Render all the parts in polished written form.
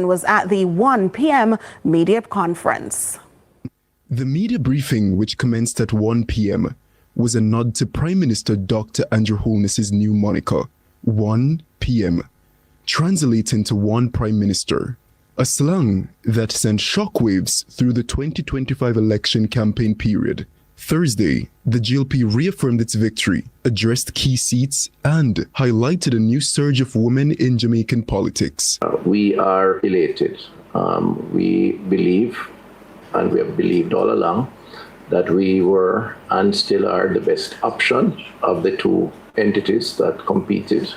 was at the 1 p.m. media conference. The media briefing, which commenced at 1 p.m., was a nod to Prime Minister Dr. Andrew Holness's new moniker, 1 p.m., translating to One Prime Minister, a slang that sent shockwaves through the 2025 election campaign period. Thursday, the GLP reaffirmed its victory, addressed key seats, and highlighted a new surge of women in Jamaican politics. We are elated. We believe, and we have believed all along, that we were and still are the best option of the two entities that competed.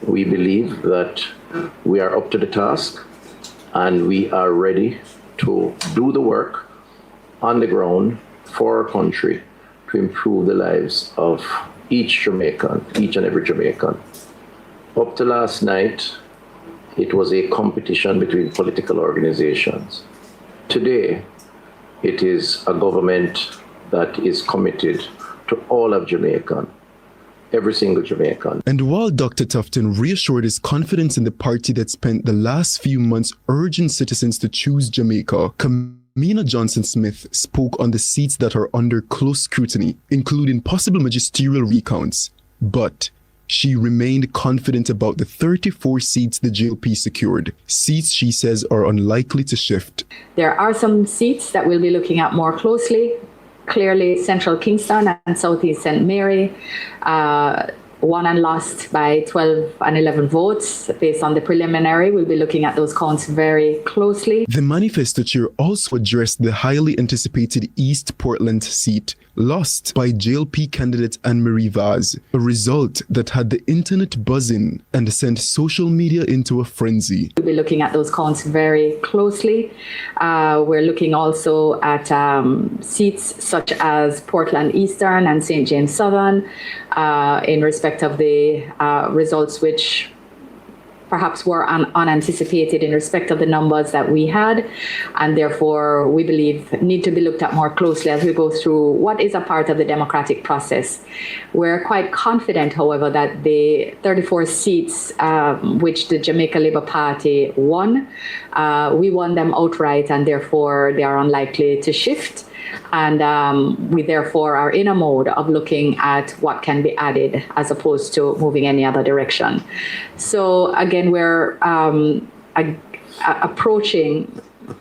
We believe that we are up to the task and we are ready to do the work on the ground for our country to improve the lives of each Jamaican, each and every Jamaican. Up to last night, it was a competition between political organizations. Today, it is a government that is committed to all of Jamaican, every single Jamaican. And while Dr. Tufton reassured his confidence in the party that spent the last few months urging citizens to choose Jamaica, Mina Johnson-Smith spoke on the seats that are under close scrutiny, including possible magisterial recounts. But she remained confident about the 34 seats the GLP secured, seats she says are unlikely to shift. There are some seats that we'll be looking at more closely. Clearly, Central Kingston and Southeast St. Mary won and lost by 12 and 11 votes. Based on the preliminary, we'll be looking at those counts very closely. The manifesto chair also addressed the highly anticipated East Portland seat, lost by JLP candidate Anne-Marie Vaz, a result that had the internet buzzing and sent social media into a frenzy. We'll be looking at those counts very closely. We're looking also at seats such as Portland Eastern and St. James Southern in respect of the results which perhaps were unanticipated in respect of the numbers that we had, and therefore we believe need to be looked at more closely as we go through what is a part of the democratic process. We're quite confident, however, that the 34 seats which the Jamaica Labour Party won, we won them outright, and therefore they are unlikely to shift. And we therefore are in a mode of looking at what can be added as opposed to moving any other direction. So again, we're approaching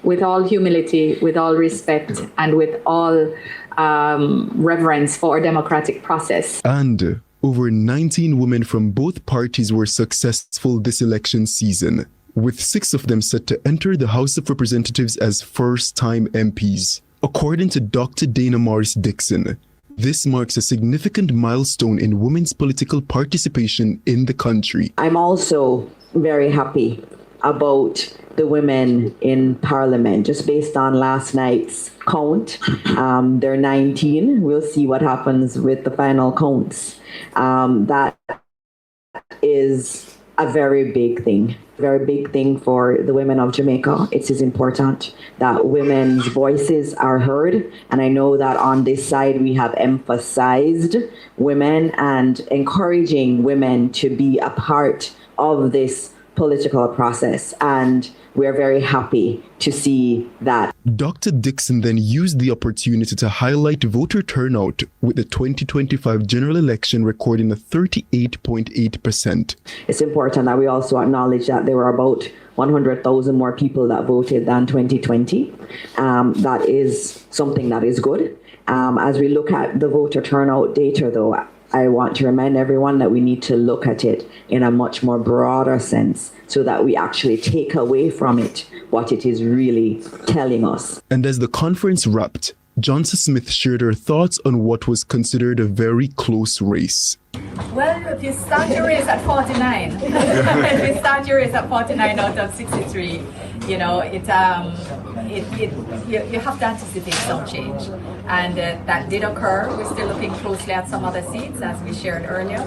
with all humility, with all respect, and with all reverence for our democratic process. And over 19 women from both parties were successful this election season, with 6 of them set to enter the House of Representatives as first-time MPs. According to Dr. Dana Morris Dixon, this marks a significant milestone in women's political participation in the country. I'm also very happy about the women in Parliament, just based on last night's count. They're 19. We'll see what happens with the final counts. That is a very big thing for the women of Jamaica. It is important that women's voices are heard. And I know that on this side, we have emphasized women and encouraging women to be a part of this political process. And we're very happy to see that. Dr. Dixon then used the opportunity to highlight voter turnout, with the 2025 general election recording a 38.8%. It's important that we also acknowledge that there were about 100,000 more people that voted than 2020. That is something that is good. As we look at the voter turnout data, though, I want to remind everyone that we need to look at it in a much more broader sense so that we actually take away from it what it is really telling us. And as the conference wrapped, Johnson Smith shared her thoughts on what was considered a very close race. Well, if you start your race at 49, if you start your race at 49 out of 63, you know, you have to anticipate some change. And that did occur. We're still looking closely at some other seats, as we shared earlier.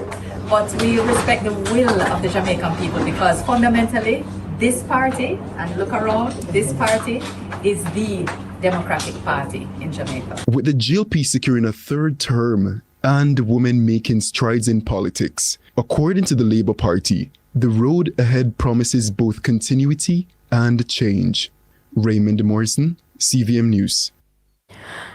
But we respect the will of the Jamaican people, because fundamentally, this party, and look around, this party is the Democratic Party in Jamaica. With the GLP securing a third term and women making strides in politics, according to the Labour Party, The road ahead promises both continuity and change. Raymond Morrison, CVM News.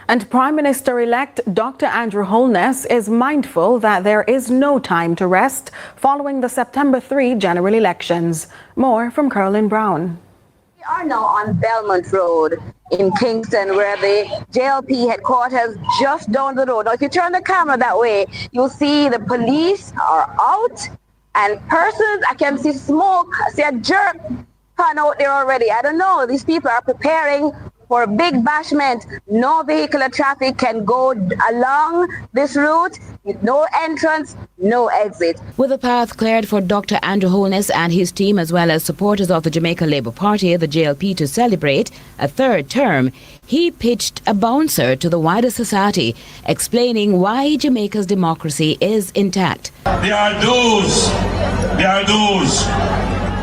And Prime Minister-elect Dr. Andrew Holness is mindful that there is no time to rest following the September 3 general elections. More from Caroline Brown. We are now on Belmont Road in Kingston, where the JLP headquarters just down the road. Now, if you turn the camera that way, you'll see the police are out and persons, I can see smoke, I see a jerk pan out there already. I don't know, these people are preparing for a big bashment. No vehicular traffic can go along this route, with no entrance, no exit. With the path cleared for Dr. Andrew Holness and his team, as well as supporters of the Jamaica Labour Party, the JLP, to celebrate a third term, he pitched a bouncer to the wider society, explaining why Jamaica's democracy is intact. There are those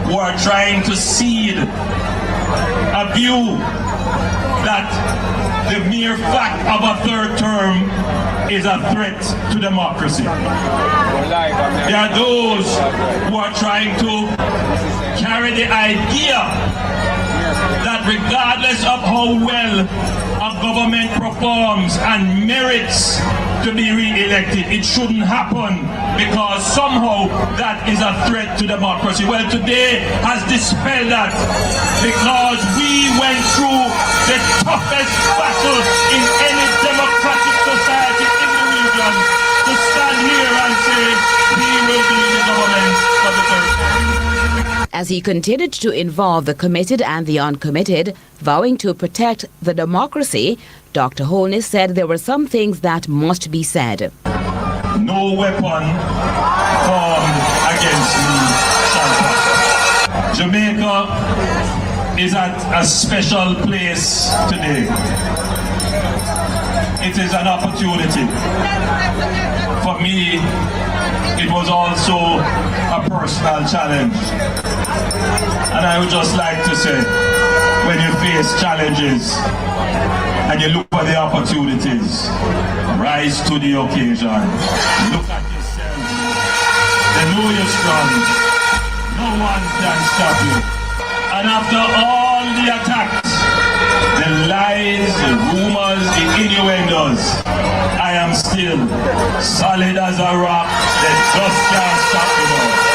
who are trying to seed a view that the mere fact of a third term is a threat to democracy. There are those who are trying to carry the idea that regardless of how well a government performs and merits to be re-elected, it shouldn't happen because somehow that is a threat to democracy. Well, today has dispelled that because we went through the toughest battle in any democratic society in the region to stand here and say we will be in the government for the third time. As he continued to involve the committed and the uncommitted, vowing to protect the democracy, Dr. Holness said there were some things that must be said. No weapon formed against me shall prosper. Jamaica is at a special place today. It is an opportunity. For me, it was also a personal challenge. And I would just like to say, when you face challenges and you look for the opportunities, rise to the occasion. Look at yourself. They know you're strong. No one can stop you. And after all the attacks, the lies, the rumors, the innuendos, I am still solid as a rock. They just can't stop me now.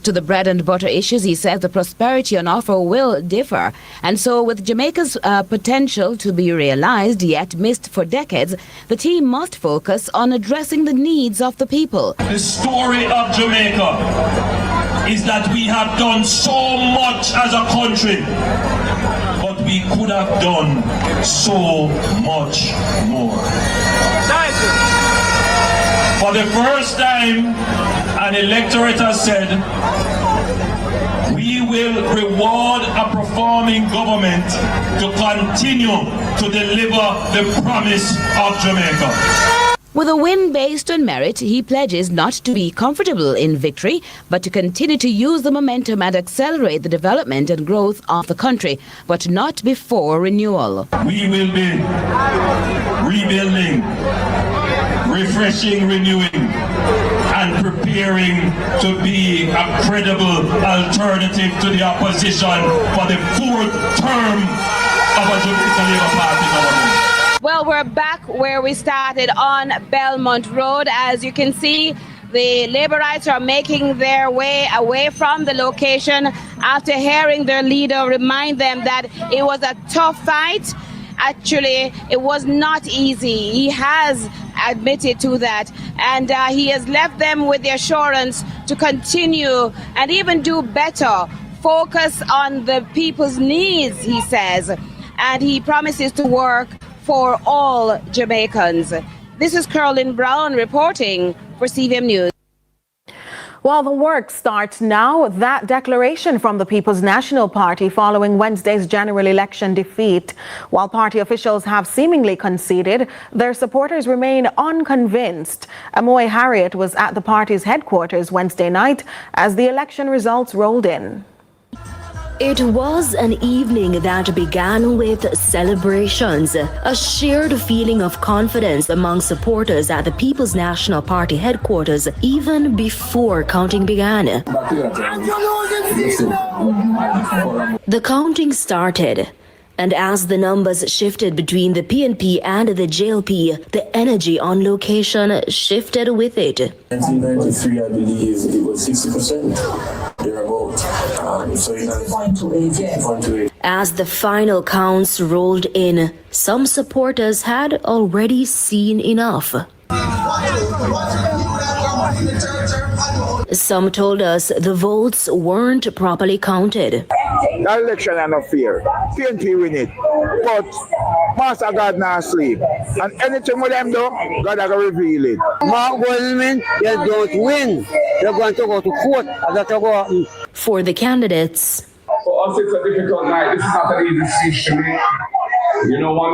To the bread and butter issues, he says the prosperity on offer will differ. And so with Jamaica's potential to be realized, yet missed for decades, the team must focus on addressing the needs of the people. The story of Jamaica is that we have done so much as a country, but we could have done so much more. For the first time, an electorate has said, we will reward a performing government to continue to deliver the promise of Jamaica. With a win based on merit, he pledges not to be comfortable in victory, but to continue to use the momentum and accelerate the development and growth of the country, but not before renewal. We will be rebuilding, refreshing, renewing, and preparing to be a credible alternative to the opposition for the fourth term of a Jamaica Labour Party government. Well, we're back where we started on Belmont Road. As you can see, the Labourites are making their way away from the location after hearing their leader remind them that it was a tough fight. Actually, it was not easy. He has admitted to that, and he has left them with the assurance to continue and even do better, focus on the people's needs, he says, and he promises to work for all Jamaicans. This is Caroline Brown reporting for CVM News. While the work starts now, that declaration from the People's National Party following Wednesday's general election defeat. While party officials have seemingly conceded, their supporters remain unconvinced. Amoy Harriet was at the party's headquarters Wednesday night as the election results rolled in. It was an evening that began with celebrations, a shared feeling of confidence among supporters at the People's National Party headquarters even before counting began. The counting started, and as the numbers shifted between the PNP and the JLP, the energy on location shifted with it. 1993, I believe it was 60%. Thereabout. So 0.28. As the final counts rolled in, some supporters had already seen enough. Some told us the votes weren't properly counted. That election are not fair. PNP win it. But Master God not sleep. And anything with them do, God are going to reveal it. Mark Goldman, they don't win. They're going to go to court. For the candidates, for us, it's a difficult night. This is not an easy speech to make. You know, one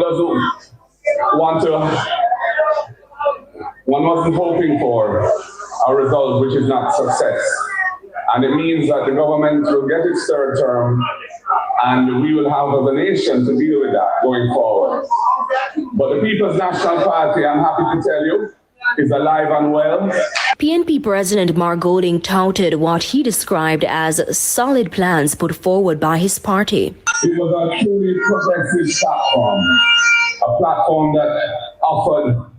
wasn't hoping for a result which is not success. And it means that the government will get its third term and we will have as a nation to deal with that going forward. But the People's National Party, I'm happy to tell you, is alive and well. PNP President Mark Golding touted what he described as solid plans put forward by his party. It was a truly progressive platform, a platform that offered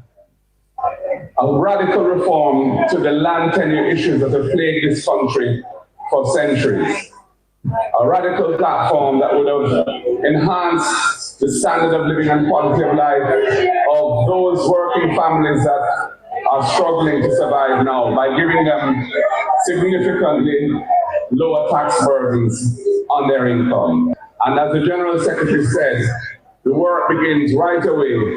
a radical reform to the land tenure issues that have plagued this country for centuries. A radical platform that would have enhanced the standard of living and quality of life of those working families that are struggling to survive now by giving them significantly lower tax burdens on their income. And as the General Secretary said, the work begins right away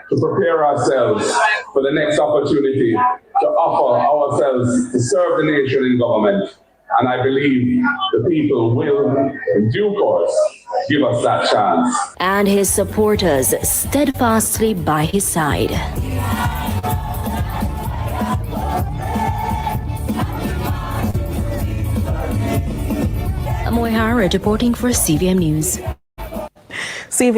to prepare ourselves for the next opportunity to offer ourselves to serve the nation in government. And I believe the people will, in due course, give us that chance. And his supporters steadfastly by his side. Amoy Hara reporting for CVM News.